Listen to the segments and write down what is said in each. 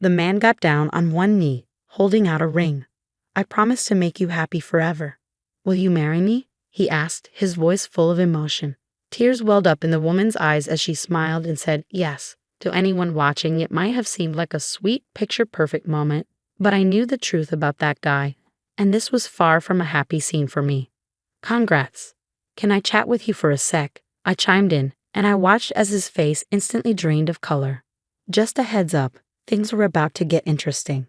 The man got down on one knee, holding out a ring. "I promise to make you happy forever. Will you marry me?" he asked, his voice full of emotion. Tears welled up in the woman's eyes as she smiled and said yes. To anyone watching, it might have seemed like a sweet, picture-perfect moment, but I knew the truth about that guy, and this was far from a happy scene for me. "Congrats. Can I chat with you for a sec?" I chimed in, and I watched as his face instantly drained of color. "Just a heads up, things were about to get interesting.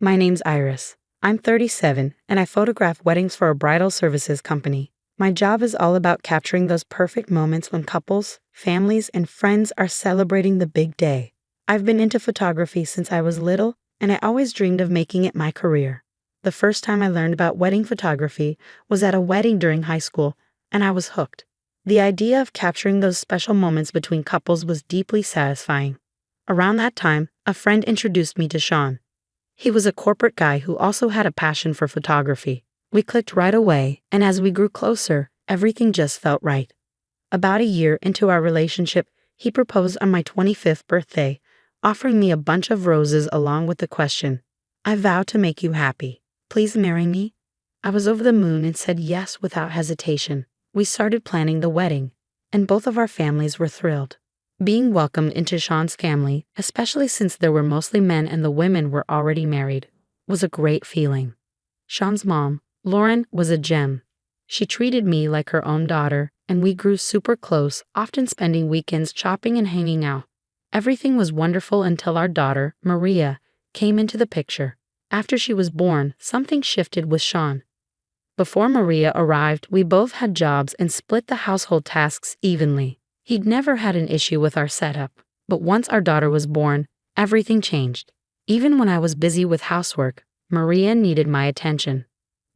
My name's Iris. I'm 37, and I photograph weddings for a bridal services company. My job is all about capturing those perfect moments when couples, families, and friends are celebrating the big day. I've been into photography since I was little, and I always dreamed of making it my career. The first time I learned about wedding photography was at a wedding during high school, and I was hooked. The idea of capturing those special moments between couples was deeply satisfying. Around that time, a friend introduced me to Sean. He was a corporate guy who also had a passion for photography. We clicked right away, and as we grew closer, everything just felt right. About a year into our relationship, he proposed on my 25th birthday, offering me a bunch of roses along with the question, "I vow to make you happy. Please marry me?" I was over the moon and said yes without hesitation. We started planning the wedding, and both of our families were thrilled. Being welcomed into Sean's family, especially since there were mostly men and the women were already married, was a great feeling. Sean's mom, Lauren, was a gem. She treated me like her own daughter, and we grew super close, often spending weekends shopping and hanging out. Everything was wonderful until our daughter, Maria, came into the picture. After she was born, something shifted with Sean. Before Maria arrived, we both had jobs and split the household tasks evenly. He'd never had an issue with our setup, but once our daughter was born, everything changed. Even when I was busy with housework, Maria needed my attention.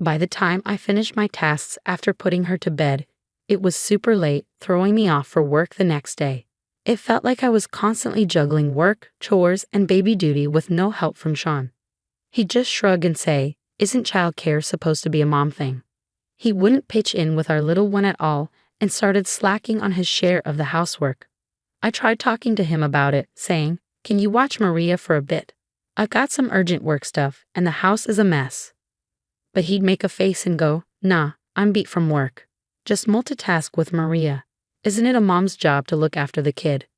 By the time I finished my tasks after putting her to bed, it was super late, throwing me off for work the next day. It felt like I was constantly juggling work, chores, and baby duty with no help from Sean. He'd just shrug and say, "Isn't childcare supposed to be a mom thing?" He wouldn't pitch in with our little one at all and started slacking on his share of the housework. I tried talking to him about it, saying, "Can you watch Maria for a bit? I've got some urgent work stuff, and the house is a mess." But he'd make a face and go, "Nah, I'm beat from work. Just multitask with Maria. Isn't it a mom's job to look after the kid?"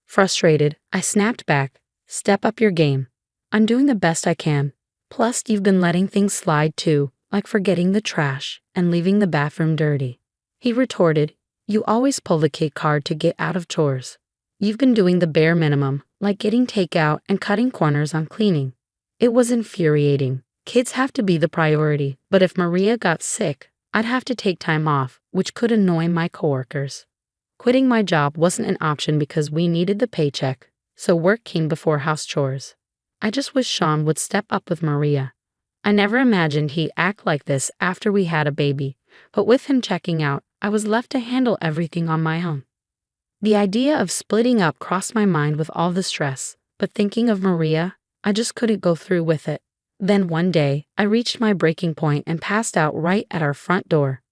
Frustrated, I snapped back, "Step up your game. I'm doing the best I can. Plus, you've been letting things slide too, like forgetting the trash and leaving the bathroom dirty." He retorted, "You always pull the kid card to get out of chores. You've been doing the bare minimum, like getting takeout and cutting corners on cleaning." It was infuriating. Kids have to be the priority, but if Maria got sick, I'd have to take time off, which could annoy my coworkers. Quitting my job wasn't an option because we needed the paycheck, so work came before house chores. I just wish Sean would step up with Maria. I never imagined he'd act like this after we had a baby, but with him checking out, I was left to handle everything on my own. The idea of splitting up crossed my mind with all the stress, but thinking of Maria, I just couldn't go through with it. Then one day, I reached my breaking point and passed out right at our front door.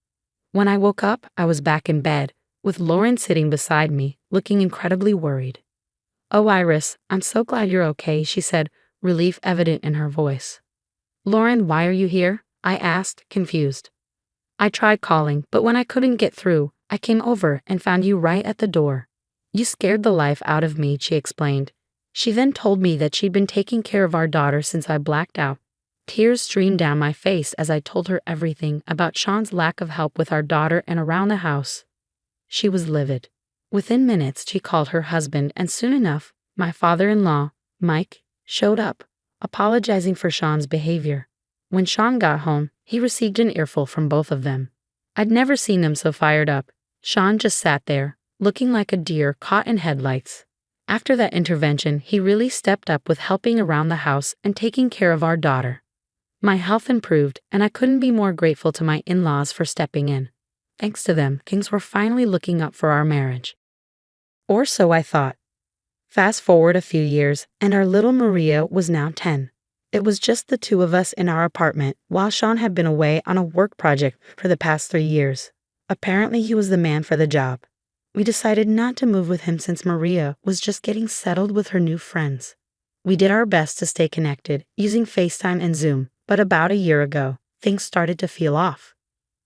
When I woke up, I was back in bed, with Lauren sitting beside me, looking incredibly worried. "Oh, Iris, I'm so glad you're okay," she said, relief evident in her voice. "Lauren, why are you here?" I asked, confused. "I tried calling, but when I couldn't get through, I came over and found you right at the door. You scared the life out of me," she explained. She then told me that she'd been taking care of our daughter since I blacked out. Tears streamed down my face as I told her everything about Sean's lack of help with our daughter and around the house. She was livid. Within minutes, she called her husband, and soon enough, my father-in-law, Mike, showed up, apologizing for Sean's behavior. When Sean got home, he received an earful from both of them. I'd never seen them so fired up. Sean just sat there, looking like a deer caught in headlights. After that intervention, he really stepped up with helping around the house and taking care of our daughter. My health improved, and I couldn't be more grateful to my in-laws for stepping in. Thanks to them, things were finally looking up for our marriage. Or so I thought. Fast forward a few years, and our little Maria was now 10. It was just the two of us in our apartment, while Sean had been away on a work project for the past 3 years. Apparently, he was the man for the job. We decided not to move with him since Maria was just getting settled with her new friends. We did our best to stay connected, using FaceTime and Zoom, but about a year ago, things started to feel off.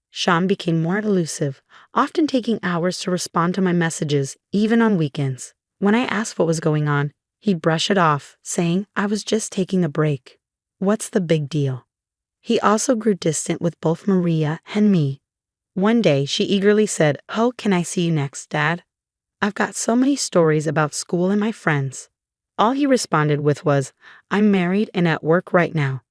Sean became more elusive, often taking hours to respond to my messages, even on weekends. When I asked what was going on, he'd brush it off, saying I was just taking a break. What's the big deal? He also grew distant with both Maria and me. One day, she eagerly said, "Oh, can I see you next, Dad? I've got so many stories about school and my friends." All he responded with was, "I'm married and at work right now.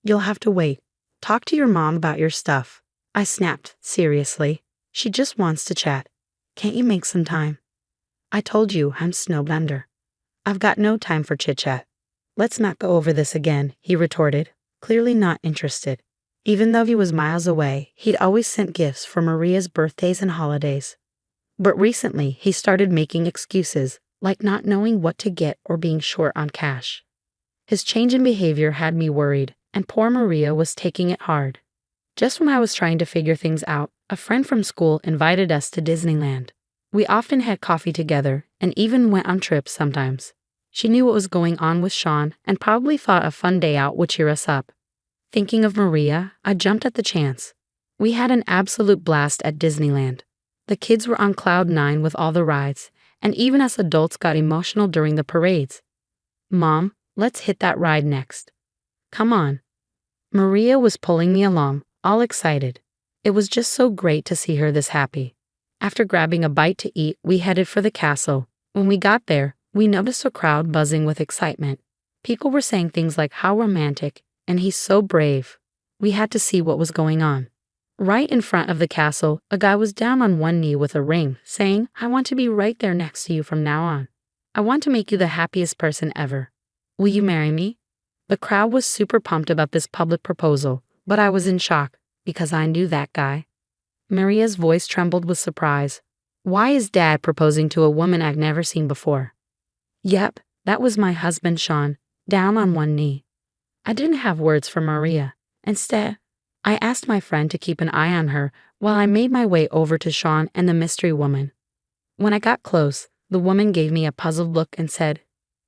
You'll have to wait. Talk to your mom about your stuff." I snapped, "Seriously? She just wants to chat. Can't you make some time?" "I told you I'm snowed under. I've got no time for chit-chat." "Let's not go over this again," he retorted, clearly not interested. Even though he was miles away, he'd always sent gifts for Maria's birthdays and holidays. But recently, he started making excuses, like not knowing what to get or being short on cash. His change in behavior had me worried, and poor Maria was taking it hard. Just when I was trying to figure things out, a friend from school invited us to Disneyland. We often had coffee together and even went on trips sometimes. She knew what was going on with Sean and probably thought a fun day out would cheer us up. Thinking of Maria, I jumped at the chance. We had an absolute blast at Disneyland. The kids were on cloud nine with all the rides, and even us adults got emotional during the parades. "Mom, let's hit that ride next. Come on." Maria was pulling me along, all excited. It was just so great to see her this happy. After grabbing a bite to eat, we headed for the castle. When we got there, we noticed a crowd buzzing with excitement. People were saying things like, "How romantic," and "He's so brave." We had to see what was going on. Right in front of the castle, a guy was down on one knee with a ring, saying, "I want to be right there next to you from now on. I want to make you the happiest person ever. Will you marry me?" The crowd was super pumped about this public proposal, but I was in shock, because I knew that guy. Maria's voice trembled with surprise. "Why is Dad proposing to a woman I've never seen before?" Yep, that was my husband Sean, down on one knee. I didn't have words for Maria. Instead, I asked my friend to keep an eye on her while I made my way over to Sean and the mystery woman. When I got close, the woman gave me a puzzled look and said,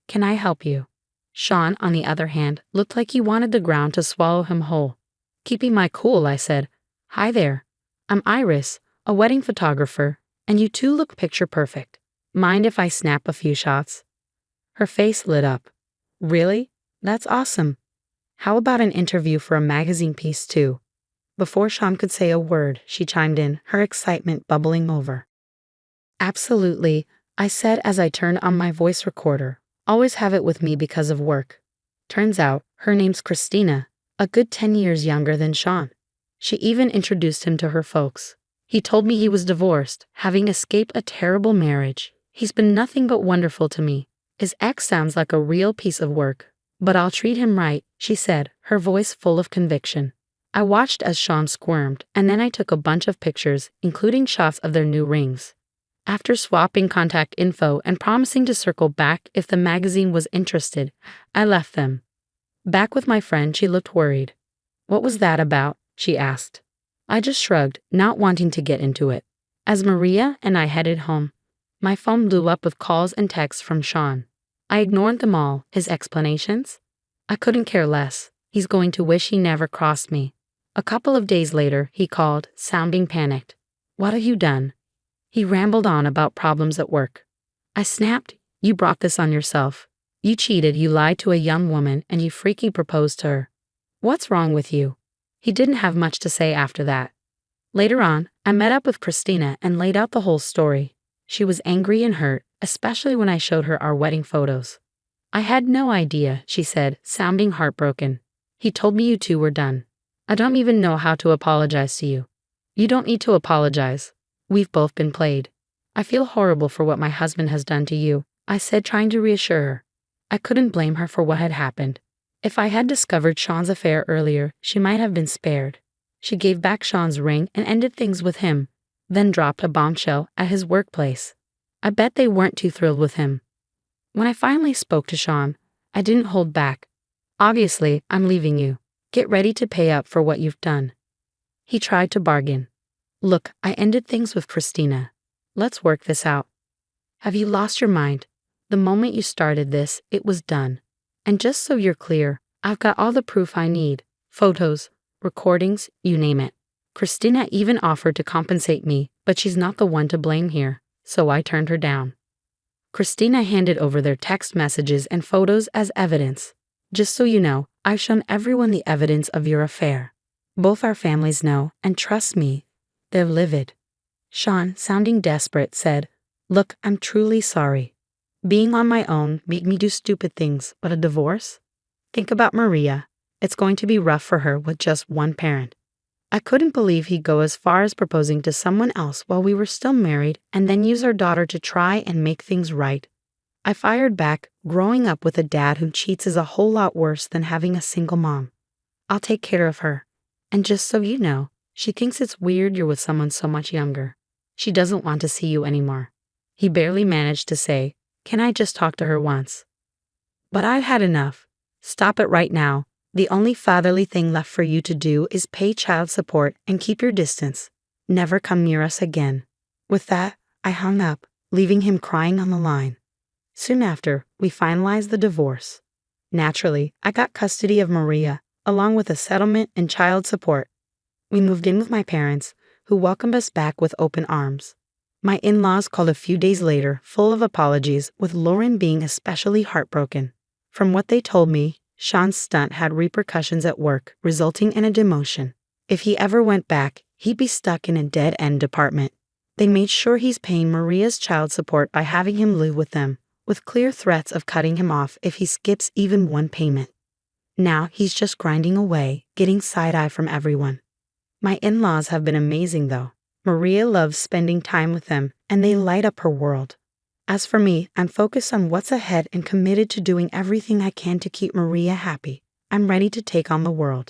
"Can I help you?" Sean, on the other hand, looked like he wanted the ground to swallow him whole. Keeping my cool, I said, "Hi there. I'm Iris, a wedding photographer, and you two look picture perfect. Mind if I snap a few shots?" Her face lit up. "Really? That's awesome. How about an interview for a magazine piece too?" Before Sean could say a word, she chimed in, her excitement bubbling over. "Absolutely," I said as I turned on my voice recorder. Always have it with me because of work. Turns out, her name's Christina, a good 10 years younger than Sean. She even introduced him to her folks. He told me he was divorced, having escaped a terrible marriage. He's been nothing but wonderful to me. His ex sounds like a real piece of work. But I'll treat him right, she said, her voice full of conviction. I watched as Sean squirmed, and then I took a bunch of pictures, including shots of their new rings. After swapping contact info and promising to circle back if the magazine was interested, I left them. Back with my friend, she looked worried. "What was that about?" she asked. I just shrugged, not wanting to get into it. As Maria and I headed home, my phone blew up with calls and texts from Sean. I ignored them all, his explanations. I couldn't care less. He's going to wish he never crossed me. A couple of days later, he called, sounding panicked. "What have you done?" He rambled on about problems at work. I snapped, "You brought this on yourself. You cheated, you lied to a young woman, and you freaky proposed to her. What's wrong with you?" He didn't have much to say after that. Later on, I met up with Christina and laid out the whole story. She was angry and hurt, especially when I showed her our wedding photos. "I had no idea," she said, sounding heartbroken. "He told me you two were done. I don't even know how to apologize to you." "You don't need to apologize. We've both been played. I feel horrible for what my husband has done to you," I said, trying to reassure her. I couldn't blame her for what had happened. If I had discovered Sean's affair earlier, she might have been spared. She gave back Sean's ring and ended things with him, then dropped a bombshell at his workplace. I bet they weren't too thrilled with him. When I finally spoke to Sean, I didn't hold back. "Obviously, I'm leaving you. Get ready to pay up for what you've done." He tried to bargain. "Look, I ended things with Christina. Let's work this out." "Have you lost your mind? The moment you started this, it was done. And just so you're clear, I've got all the proof I need. Photos, recordings, you name it. Christina even offered to compensate me, but she's not the one to blame here, so I turned her down. Christina handed over their text messages and photos as evidence. Just so you know, I've shown everyone the evidence of your affair. Both our families know, and trust me, they're livid. Sean, sounding desperate, said, "Look, I'm truly sorry. Being on my own made me do stupid things, but a divorce? Think about Maria. It's going to be rough for her with just one parent." I couldn't believe he'd go as far as proposing to someone else while we were still married and then use our daughter to try and make things right. I fired back, growing up with a dad who cheats is a whole lot worse than having a single mom. I'll take care of her. And just so you know, she thinks it's weird you're with someone so much younger. She doesn't want to see you anymore. He barely managed to say, "Can I just talk to her once?" But I've had enough. Stop it right now. The only fatherly thing left for you to do is pay child support and keep your distance. Never come near us again. With that, I hung up, leaving him crying on the line. Soon after, we finalized the divorce. Naturally, I got custody of Maria, along with a settlement and child support. We moved in with my parents, who welcomed us back with open arms. My in-laws called a few days later, full of apologies, with Lauren being especially heartbroken. From what they told me, Sean's stunt had repercussions at work, resulting in a demotion. If he ever went back, he'd be stuck in a dead-end department. They made sure he's paying Maria's child support by having him live with them, with clear threats of cutting him off if he skips even one payment. Now he's just grinding away, getting side-eye from everyone. My in-laws have been amazing though. Maria loves spending time with them, and they light up her world. As for me, I'm focused on what's ahead and committed to doing everything I can to keep Maria happy. I'm ready to take on the world.